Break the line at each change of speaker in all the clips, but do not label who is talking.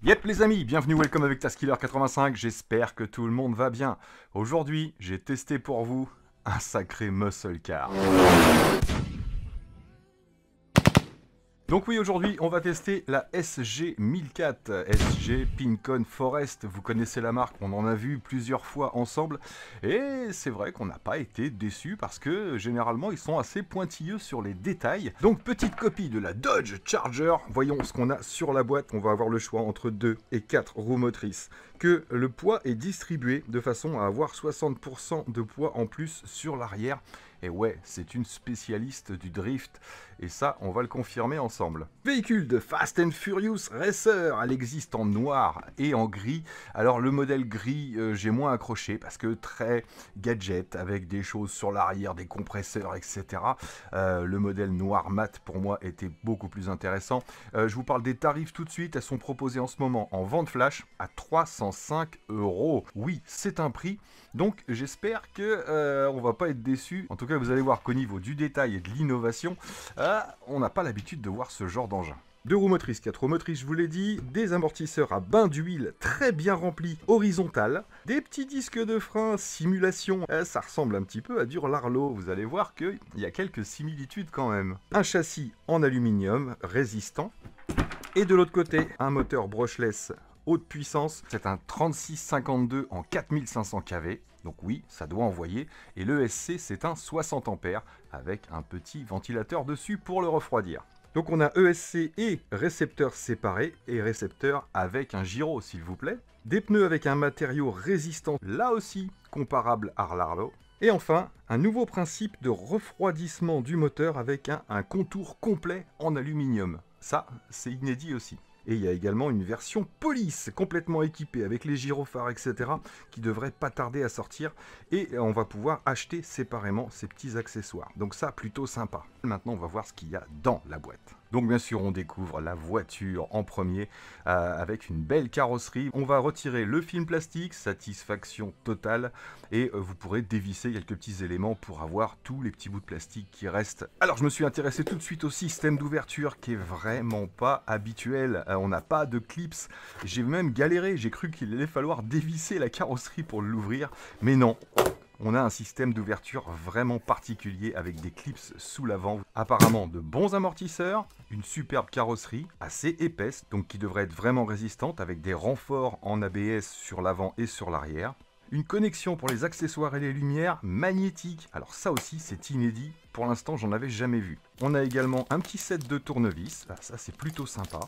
Yep les amis, bienvenue, welcome avec Taskiller85, j'espère que tout le monde va bien. Aujourd'hui, j'ai testé pour vous un sacré muscle car. Donc oui, aujourd'hui, on va tester la SG1004, SG Pincon Forest. Vous connaissez la marque, on en a vu plusieurs fois ensemble. Et c'est vrai qu'on n'a pas été déçus parce que généralement, ils sont assez pointilleux sur les détails. Donc petite copie de la Dodge Charger. Voyons ce qu'on a sur la boîte. On va avoir le choix entre 2 et 4 roues motrices. Que le poids est distribué de façon à avoir 60% de poids en plus sur l'arrière. Et ouais, c'est une spécialiste du drift, et ça, on va le confirmer ensemble. Véhicule de Fast and Furious Racer, elle existe en noir et en gris. Alors le modèle gris, j'ai moins accroché, parce que très gadget, avec des choses sur l'arrière, des compresseurs, etc. Le modèle noir mat, pour moi, était beaucoup plus intéressant. Je vous parle des tarifs tout de suite, elles sont proposées en ce moment en vente flash à 305 €. Oui, c'est un prix, donc j'espère que on va pas être déçus. En tout cas, vous allez voir qu'au niveau du détail et de l'innovation, on n'a pas l'habitude de voir ce genre d'engin. 2 roues motrices, 4 roues motrices, je vous l'ai dit, des amortisseurs à bain d'huile très bien remplis, horizontal, des petits disques de frein, simulation, ça ressemble un petit peu à du Larlo, vous allez voir qu'il y a quelques similitudes quand même. Un châssis en aluminium, résistant, et de l'autre côté, un moteur brushless haute puissance, c'est un 3652 en 4500 kV, donc oui, ça doit envoyer, et le SC c'est un 60 ampères avec un petit ventilateur dessus pour le refroidir. Donc on a ESC et récepteur séparé, et récepteur avec un gyro s'il vous plaît. Des pneus avec un matériau résistant, là aussi comparable à Larlo. Et enfin, un nouveau principe de refroidissement du moteur avec un contour complet en aluminium. Ça, c'est inédit aussi. Et il y a également une version police, complètement équipée avec les gyrophares, etc., qui devrait pas tarder à sortir. Et on va pouvoir acheter séparément ces petits accessoires. Donc ça, plutôt sympa. Maintenant, on va voir ce qu'il y a dans la boîte. Donc bien sûr, on découvre la voiture en premier, avec une belle carrosserie. On va retirer le film plastique, satisfaction totale, et vous pourrez dévisser quelques petits éléments pour avoir tous les petits bouts de plastique qui restent. Alors je me suis intéressé tout de suite au système d'ouverture qui est vraiment pas habituel. On n'a pas de clips, j'ai même galéré, j'ai cru qu'il allait falloir dévisser la carrosserie pour l'ouvrir, mais non. On a un système d'ouverture vraiment particulier avec des clips sous l'avant. Apparemment de bons amortisseurs, une superbe carrosserie assez épaisse, donc qui devrait être vraiment résistante avec des renforts en ABS sur l'avant et sur l'arrière. Une connexion pour les accessoires et les lumières magnétiques. Alors ça aussi c'est inédit, pour l'instant j'en avais jamais vu. On a également un petit set de tournevis, ça c'est plutôt sympa.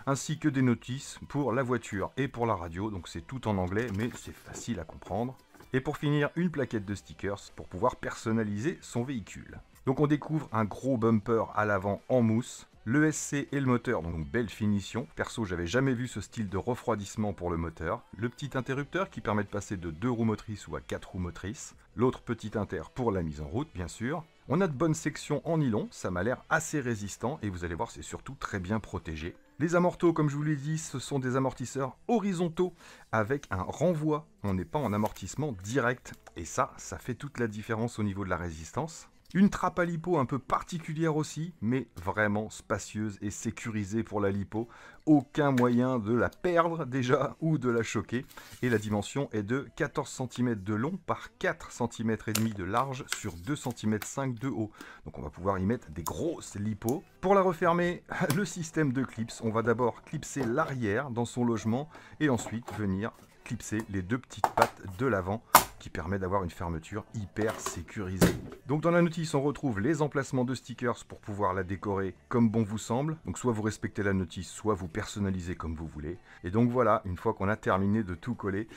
Ainsi que des notices pour la voiture et pour la radio, donc c'est tout en anglais mais c'est facile à comprendre. Et pour finir, une plaquette de stickers pour pouvoir personnaliser son véhicule. Donc on découvre un gros bumper à l'avant en mousse, le SC et le moteur, donc belle finition. Perso, j'avais jamais vu ce style de refroidissement pour le moteur. Le petit interrupteur qui permet de passer de 2 roues motrices ou à 4 roues motrices. L'autre petit inter pour la mise en route, bien sûr. On a de bonnes sections en nylon, ça m'a l'air assez résistant et vous allez voir, c'est surtout très bien protégé. Les amortos, comme je vous l'ai dit, ce sont des amortisseurs horizontaux avec un renvoi. On n'est pas en amortissement direct et ça fait toute la différence au niveau de la résistance. Une trappe à lipo un peu particulière aussi, mais vraiment spacieuse et sécurisée pour la lipo. Aucun moyen de la perdre déjà ou de la choquer. Et la dimension est de 14 cm de long par 4 cm et demi de large sur 2,5 cm de haut. Donc on va pouvoir y mettre des grosses lipos. Pour la refermer, le système de clips, on va d'abord clipser l'arrière dans son logement et ensuite venir clipser les 2 petites pattes de l'avant qui permet d'avoir une fermeture hyper sécurisée. Donc dans la notice, on retrouve les emplacements de stickers pour pouvoir la décorer comme bon vous semble. Donc soit vous respectez la notice, soit vous personnalisez comme vous voulez. Et donc voilà, une fois qu'on a terminé de tout coller,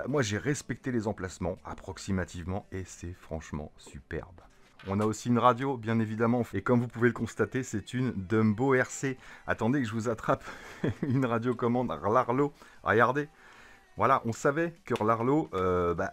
moi j'ai respecté les emplacements approximativement et c'est franchement superbe. On a aussi une radio, bien évidemment, et comme vous pouvez le constater, c'est une Dumbo RC. Attendez que je vous attrape une radiocommande Larlo, regardez. Voilà, on savait que Larlo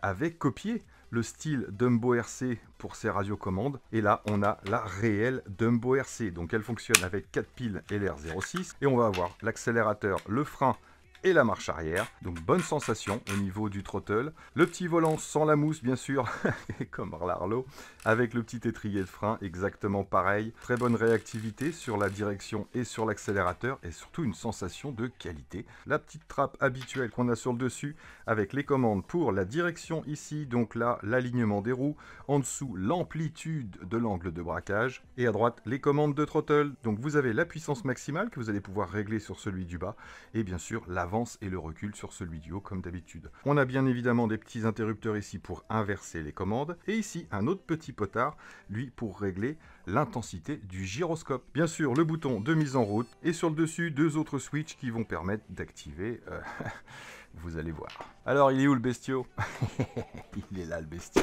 avait copié le style Dumbo RC pour ses radiocommandes. Et là, on a la réelle Dumbo RC. Donc elle fonctionne avec 4 piles LR06. Et on va avoir l'accélérateur, le frein et la marche arrière. Donc bonne sensation au niveau du throttle. Le petit volant sans la mousse bien sûr, comme l'Arlo, avec le petit étrier de frein exactement pareil. Très bonne réactivité sur la direction et sur l'accélérateur et surtout une sensation de qualité. La petite trappe habituelle qu'on a sur le dessus avec les commandes pour la direction ici, donc là l'alignement des roues, en dessous l'amplitude de l'angle de braquage et à droite les commandes de throttle. Donc vous avez la puissance maximale que vous allez pouvoir régler sur celui du bas et bien sûr l'avance et le recul sur celui du haut comme d'habitude. On a bien évidemment des petits interrupteurs ici pour inverser les commandes et ici un autre petit potard, lui pour régler l'intensité du gyroscope. Bien sûr le bouton de mise en route et sur le dessus deux autres switches qui vont permettre d'activer vous allez voir. Alors il est où le bestiau? Il est là le bestiau.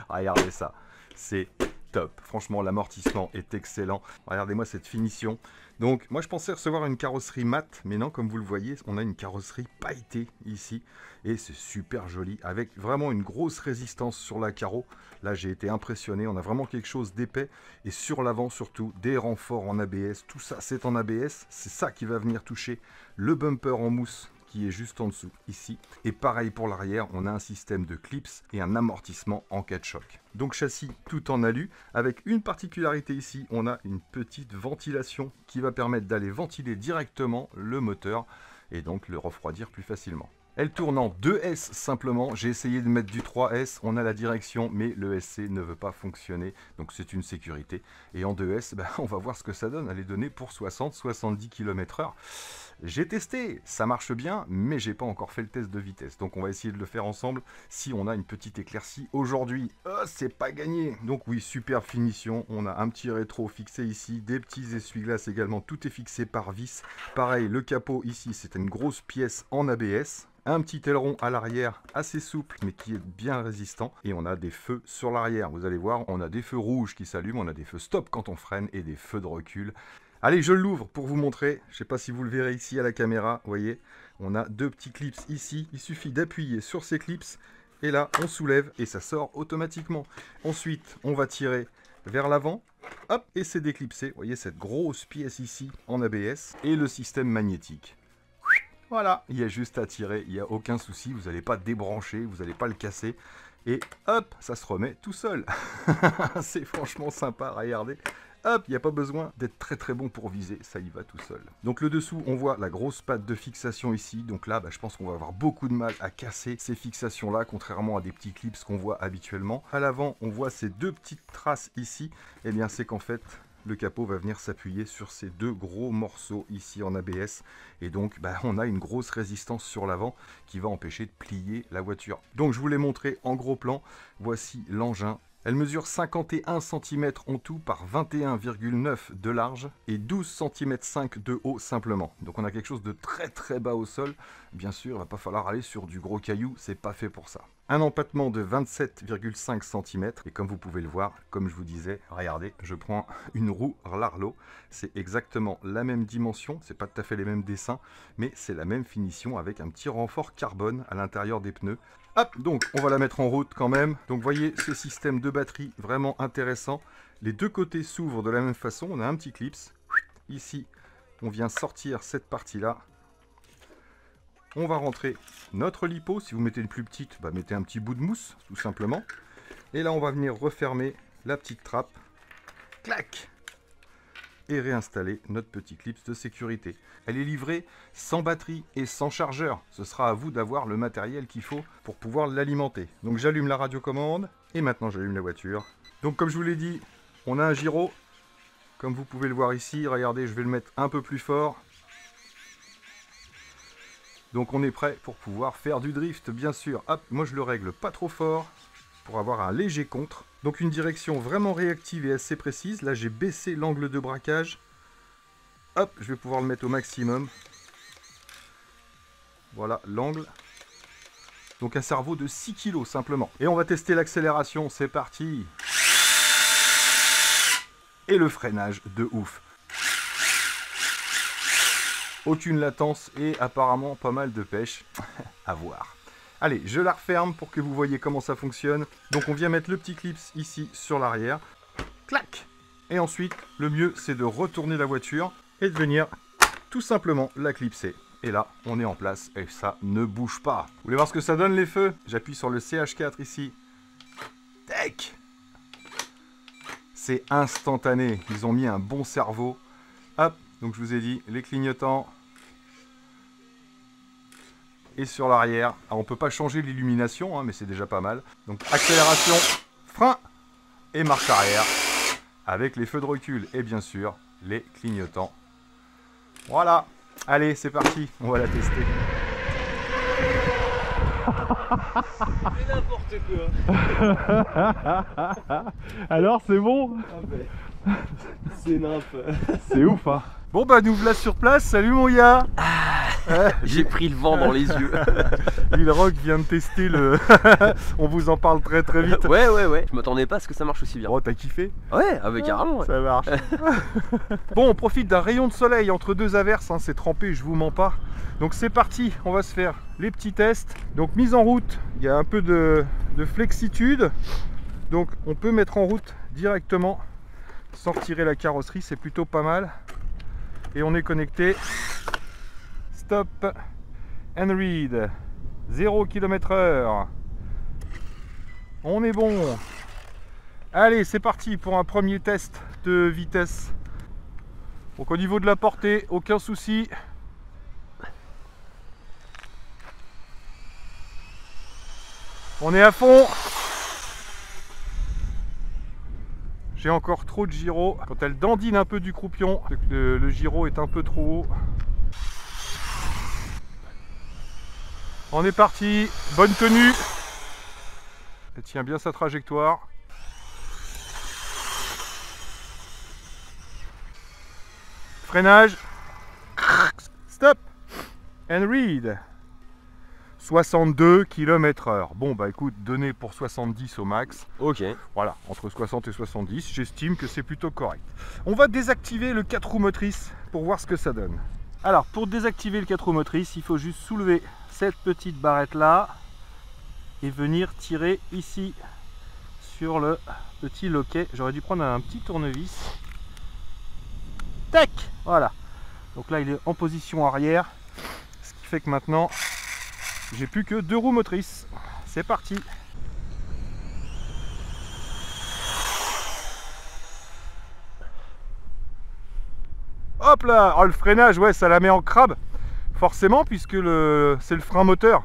Regardez ça, c'est top. Franchement l'amortissement est excellent. Regardez-moi cette finition. Donc moi je pensais recevoir une carrosserie mate, mais non, comme vous le voyez, on a une carrosserie pailletée ici. Et c'est super joli, avec vraiment une grosse résistance sur la carreau. Là j'ai été impressionné, on a vraiment quelque chose d'épais. Et sur l'avant surtout, des renforts en ABS, tout ça c'est en ABS. C'est ça qui va venir toucher le bumper en mousse qui est juste en dessous, ici. Et pareil pour l'arrière, on a un système de clips et un amortissement en cas de choc. Donc châssis tout en alu, avec une particularité ici, on a une petite ventilation qui va permettre d'aller ventiler directement le moteur et donc le refroidir plus facilement. Elle tourne en 2S simplement, j'ai essayé de mettre du 3S, on a la direction mais le SC ne veut pas fonctionner, donc c'est une sécurité. Et en 2S, on va voir ce que ça donne, elle est donnée pour 60-70 km/h. J'ai testé, ça marche bien, mais j'ai pas encore fait le test de vitesse, donc on va essayer de le faire ensemble si on a une petite éclaircie aujourd'hui. C'est pas gagné. Donc oui, superbe finition, on a un petit rétro fixé ici, des petits essuie-glaces également, tout est fixé par vis. Pareil, le capot ici, c'est une grosse pièce en ABS. Un petit aileron à l'arrière assez souple mais qui est bien résistant et on a des feux sur l'arrière. Vous allez voir, on a des feux rouges qui s'allument, on a des feux stop quand on freine et des feux de recul. Allez, je l'ouvre pour vous montrer. Je ne sais pas si vous le verrez ici à la caméra. Vous voyez, on a deux petits clips ici. Il suffit d'appuyer sur ces clips et là, on soulève et ça sort automatiquement. Ensuite, on va tirer vers l'avant. Hop, et c'est déclipsé. Vous voyez cette grosse pièce ici en ABS et le système magnétique. Voilà, il y a juste à tirer, il n'y a aucun souci, vous n'allez pas débrancher, vous n'allez pas le casser. Et hop, ça se remet tout seul. C'est franchement sympa, regardez. Hop, il n'y a pas besoin d'être très bon pour viser, ça y va tout seul. Donc le dessous, on voit la grosse patte de fixation ici. Donc là, je pense qu'on va avoir beaucoup de mal à casser ces fixations-là, contrairement à des petits clips qu'on voit habituellement. À l'avant, on voit ces deux petites traces ici. Eh bien, c'est qu'en fait, le capot va venir s'appuyer sur ces deux gros morceaux ici en ABS. Et donc, on a une grosse résistance sur l'avant qui va empêcher de plier la voiture. Donc, je vous l'ai montré en gros plan. Voici l'engin. Elle mesure 51 cm en tout par 21,9 de large et 12 cm 5 de haut simplement. Donc on a quelque chose de très bas au sol. Bien sûr, il ne va pas falloir aller sur du gros caillou, c'est pas fait pour ça. Un empattement de 27,5 cm et comme vous pouvez le voir, comme je vous disais, regardez, je prends une roue Larlo. C'est exactement la même dimension, c'est pas tout à fait les mêmes dessins, mais c'est la même finition avec un petit renfort carbone à l'intérieur des pneus. Hop, donc on va la mettre en route quand même. Donc voyez ce système de batterie vraiment intéressant. Les deux côtés s'ouvrent de la même façon. On a un petit clips. Ici, on vient sortir cette partie-là. On va rentrer notre lipo. Si vous mettez une plus petite, mettez un petit bout de mousse, tout simplement. Et là, on va venir refermer la petite trappe. Clac! Et réinstaller notre petit clips de sécurité. Elle est livrée sans batterie et sans chargeur. Ce sera à vous d'avoir le matériel qu'il faut pour pouvoir l'alimenter. Donc j'allume la radiocommande et maintenant j'allume la voiture. Donc comme je vous l'ai dit, on a un gyro. Comme vous pouvez le voir ici, regardez, je vais le mettre un peu plus fort. Donc on est prêt pour pouvoir faire du drift, bien sûr. Hop, moi je le règle pas trop fort pour avoir un léger contre. Donc une direction vraiment réactive et assez précise. Là j'ai baissé l'angle de braquage. Hop, je vais pouvoir le mettre au maximum. Voilà l'angle. Donc un cerveau de 6 kg simplement. Et on va tester l'accélération, c'est parti. Et le freinage de ouf. Aucune latence et apparemment pas mal de pêche. À voir. Allez, je la referme pour que vous voyez comment ça fonctionne. Donc on vient mettre le petit clips ici sur l'arrière. Clac! Et ensuite, le mieux c'est de retourner la voiture et de venir tout simplement la clipser. Et là, on est en place et ça ne bouge pas. Vous voulez voir ce que ça donne les feux? J'appuie sur le CH4 ici. Tac! C'est instantané. Ils ont mis un bon cerveau. Hop, donc je vous ai dit, les clignotants. Et sur l'arrière. Alors on peut pas changer l'illumination, hein, mais c'est déjà pas mal. Donc accélération, frein et marche arrière. Avec les feux de recul et bien sûr les clignotants. Voilà. Allez, c'est parti, on va la tester.
C'est n'importe quoi.
Alors, c'est bon?
Ah ben, c'est nymphe.
C'est ouf, hein.
Bon bah nous voilà sur place, salut mon gars.
J'ai pris le vent dans les yeux.
Lil Rock vient de tester le... On vous en parle très vite.
Ouais. Je m'attendais pas à ce que ça marche aussi bien.
Oh, t'as kiffé?
Ouais, ah bah carrément. Ouais.
Ça marche. Bon, on profite d'un rayon de soleil entre deux averses, hein, c'est trempé, je vous mens pas. Donc c'est parti, on va se faire les petits tests. Donc mise en route, il y a un peu de flexitude. Donc on peut mettre en route directement sans retirer la carrosserie, c'est plutôt pas mal. Et on est connecté. Stop and read. 0 km/h. On est bon. Allez, c'est parti pour un premier test de vitesse. Donc au niveau de la portée, aucun souci. On est à fond. J'ai encore trop de gyro. Quand elle dandine un peu du croupion, le gyro est un peu trop haut. On est parti. Bonne tenue. Elle tient bien sa trajectoire. Freinage. Stop. And read. 62 km/h. Bon bah écoute, donné pour 70 au max.
Ok.
Voilà, entre 60 et 70, j'estime que c'est plutôt correct. On va désactiver le 4 roues motrices pour voir ce que ça donne. Alors pour désactiver le 4 roues motrices, il faut juste soulever cette petite barrette là et venir tirer ici sur le petit loquet. J'aurais dû prendre un petit tournevis. Tac! Voilà. Donc là il est en position arrière, ce qui fait que maintenant j'ai plus que 2 roues motrices. C'est parti. Hop là. Oh, le freinage, ouais, ça la met en crabe. Forcément, puisque c'est le frein moteur.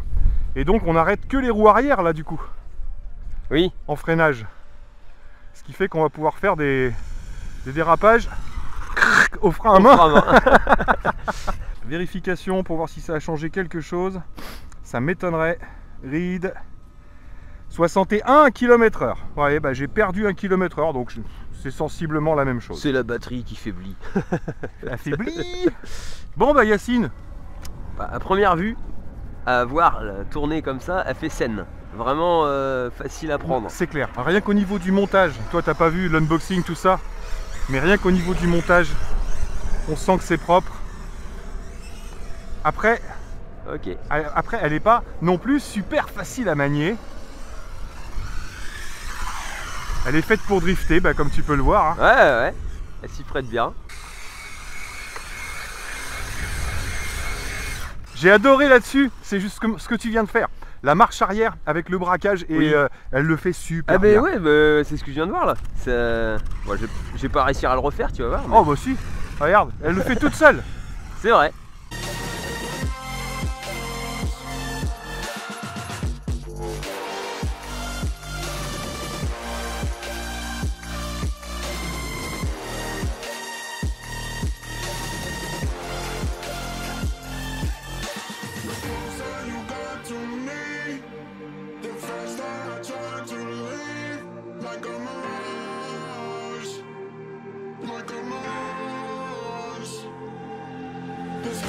Et donc on n'arrête que les roues arrière là du coup.
Oui.
En freinage. Ce qui fait qu'on va pouvoir faire des dérapages au frein à main. Vérification pour voir si ça a changé quelque chose. Ça m'étonnerait. Read 61 km/h. Ouais, bah j'ai perdu 1 km/h, donc c'est sensiblement la même chose.
C'est la batterie qui faiblit.
Affaibli. Bon bah Yacine.
Bah, à première vue, à voir tourner comme ça, elle fait saine. Vraiment facile à prendre.
C'est clair. Rien qu'au niveau du montage, toi t'as pas vu l'unboxing, tout ça, mais rien qu'au niveau du montage, on sent que c'est propre. Après, elle n'est pas non plus super facile à manier. Elle est faite pour drifter, bah, comme tu peux le voir. Hein.
Ouais, elle s'y prête bien.
J'ai adoré là-dessus, c'est juste ce que tu viens de faire. La marche arrière avec le braquage, et oui. Elle le fait super bien.
Ouais, bah, c'est ce que je viens de voir là. Bon, je vais pas réussir à le refaire, tu vas voir. Mais...
Oh bah si, regarde, elle le fait toute seule.
C'est vrai.
This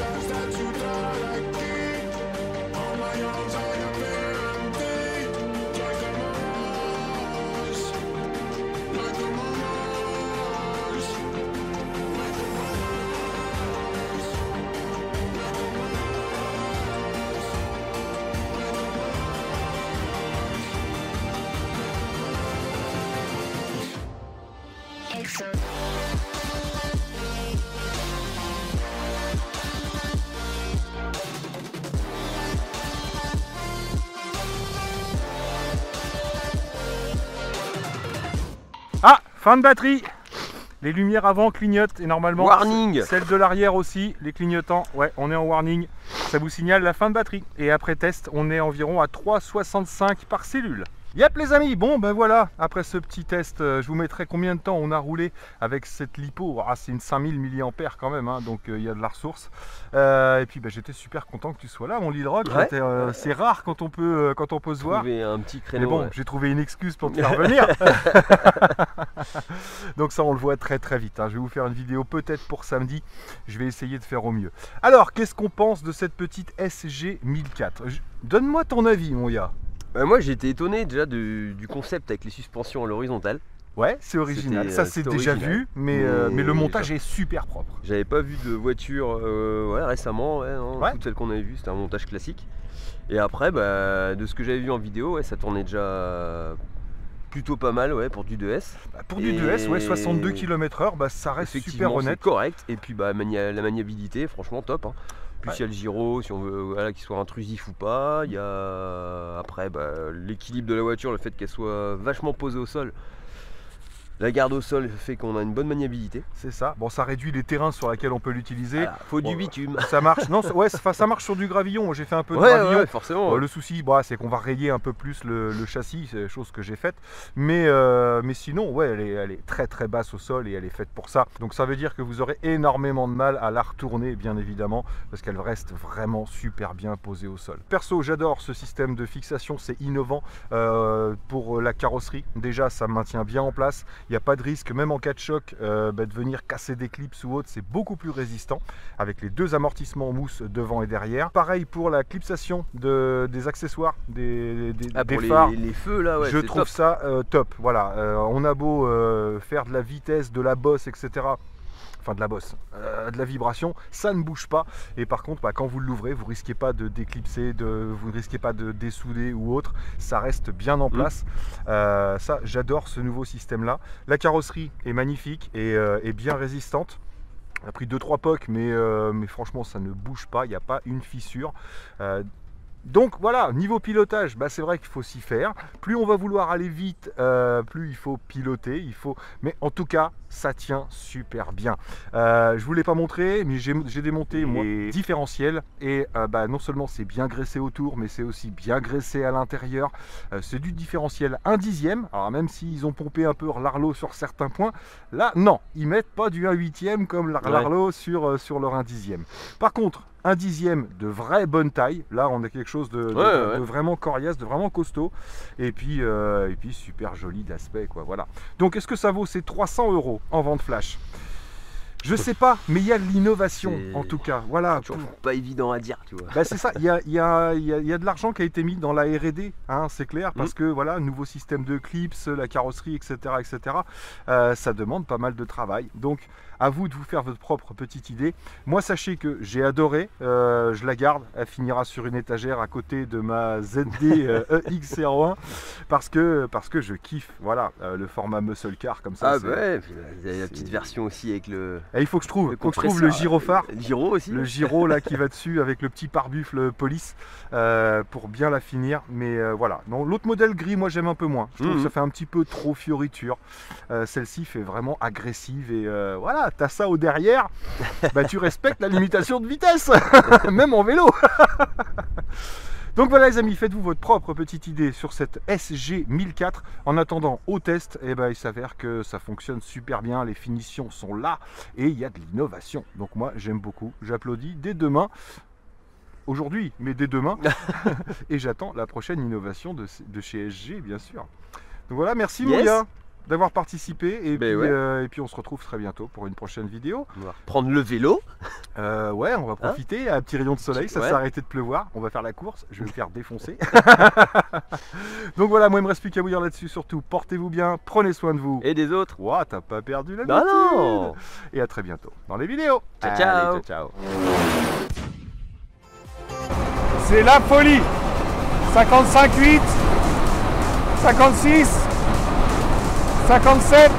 Fin de batterie. Les lumières avant clignotent et normalement
Warning.
celles de l'arrière aussi, les clignotants. Ouais, on est en warning. Ça vous signale la fin de batterie. Et après test, on est environ à 3,65 par cellule. Yep les amis, bon ben voilà, après ce petit test, je vous mettrai combien de temps on a roulé avec cette lipo. Ah, c'est une 5000 mAh quand même, hein, donc il y a de la ressource. Et puis ben, j'étais super content que tu sois là mon Lil Rock.
Ouais.
C'est rare quand on peut se voir.
Trouver un petit
Mais
créneau.
bon,
Ouais.
j'ai trouvé une excuse pour te faire venir. Donc ça on le voit très très vite, hein. Je vais vous faire une vidéo peut-être pour samedi. Je vais essayer de faire au mieux. Alors, qu'est-ce qu'on pense de cette petite SG 1004 ? Donne-moi ton avis mon gars.
Bah, moi j'ai été étonné déjà du concept avec les suspensions à l'horizontale.
Ouais, c'est original.
C'était,
Ça, c'est
c'était
déjà
original.
vu, mais le montage
ça-
est super propre.
J'avais pas vu de voiture ouais, récemment, ouais, non,
Ouais.
toutes celles qu'on avait vues c'était un montage classique. Et après bah, de ce que j'avais vu en vidéo, ouais, ça tournait déjà plutôt pas mal ouais, pour du 2S.
Bah, pour du 2S, ouais, 62 km/h, bah, ça reste super
Effectivement, c'est
honnête.
correct. Et puis bah, la maniabilité, franchement top. Hein. Puis
Ouais.
il y a le gyro, si on veut voilà, qu'il soit intrusif ou pas. Il y a après bah, l'équilibre de la voiture, le fait qu'elle soit vachement posée au sol. La garde au sol fait qu'on a une bonne maniabilité.
C'est ça. Bon, ça réduit les terrains sur lesquels on peut l'utiliser.
Voilà, faut
Bon,
du bitume.
Ça marche. Non, ouais, ça marche sur du gravillon. J'ai fait un peu de
Ouais,
gravillon.
ouais, forcément.
Le souci, bah, c'est qu'on va rayer un peu plus le châssis, c'est chose que j'ai faite. Mais sinon, ouais, elle est très très basse au sol et elle est faite pour ça. Donc ça veut dire que vous aurez énormément de mal à la retourner, bien évidemment, parce qu'elle reste vraiment super bien posée au sol. Perso, j'adore ce système de fixation, c'est innovant pour la carrosserie. Déjà, ça maintient bien en place. Il n'y a pas de risque, même en cas de choc, de venir casser des clips ou autre. C'est beaucoup plus résistant avec les deux amortissements en mousse devant et derrière. Pareil pour la clipsation des accessoires, des
Pour
phares.
les feux là, ouais,
Je
c'est
trouve
top.
ça top. Voilà, on a beau faire de la vitesse, de la bosse, etc. Enfin de la bosse, de la vibration, ça ne bouge pas. Et par contre, bah, quand vous l'ouvrez, vous risquez pas de déclipser, vous ne risquez pas de dessouder ou autre. Ça reste bien en place. Ça, j'adore ce nouveau système-là. La carrosserie est magnifique et bien résistante. On a pris 2-3 pocs, mais franchement, ça ne bouge pas. Il n'y a pas une fissure. Donc voilà, niveau pilotage, bah, c'est vrai qu'il faut s'y faire. Plus on va vouloir aller vite, plus il faut piloter. Mais en tout cas, ça tient super bien. Je vous l'ai pas montré, mais j'ai démonté mon différentiel. Et bah, non seulement c'est bien graissé autour, mais c'est aussi bien graissé à l'intérieur. C'est du différentiel 1/10. Alors même s'ils ont pompé un peu l'Arlo sur certains points, là non, ils mettent pas du 1/8 comme l'Arlo sur leur 1/10. Par contre, 1/10 de vraie bonne taille. Là, on a quelque chose de vraiment coriace, de vraiment costaud. Et puis super joli d'aspect, quoi. Voilà. Donc, est-ce que ça vaut ces 300 € en vente flash? Je sais pas, mais il y a de l'innovation en tout cas. Voilà.
C'est toujours pas évident à dire, tu vois.
Bah, c'est ça, il y a de l'argent qui a été mis dans la R&D, hein, c'est clair, parce que voilà, nouveau système de clips, la carrosserie, etc. Ça demande pas mal de travail. Donc, à vous de vous faire votre propre petite idée. Moi, sachez que j'ai adoré, je la garde, elle finira sur une étagère à côté de ma ZD EX01 parce que je kiffe, voilà, le format muscle car comme ça.
Ah bah ouais, puis il y a la petite version aussi avec le...
Et il faut que je trouve,
compresseur,
le gyrophare.
Le gyro aussi.
Le gyro là qui va dessus avec le petit pare-buffle police pour bien la finir. Mais voilà. Non, l'autre modèle gris, moi j'aime un peu moins. Je trouve que ça fait un petit peu trop fioriture. Celle-ci fait vraiment agressive et voilà, t'as ça au derrière. Bah tu respectes la limitation de vitesse, même en vélo. Donc voilà les amis, faites-vous votre propre petite idée sur cette SG 1004. En attendant au test, eh ben, il s'avère que ça fonctionne super bien, les finitions sont là et il y a de l'innovation. Donc moi j'aime beaucoup, j'applaudis dès demain. Aujourd'hui, mais dès demain. Et j'attends la prochaine innovation de chez SG bien sûr. Donc voilà, merci mon gars d'avoir participé et puis on se retrouve très bientôt pour une prochaine vidéo.
On va reprendre le vélo.
Ouais, on va profiter, un petit rayon de soleil, ça s'est arrêté de pleuvoir, on va faire la course, je vais me faire défoncer. Donc voilà, moi il me reste plus qu'à vous dire là-dessus, surtout portez-vous bien, prenez soin de vous.
Et des autres.
Ouah, t'as pas perdu la
Bah non.
Et à très bientôt dans les vidéos.
Ciao, ciao.
Allez, ciao. C'est la folie. 55,8, 56, 57.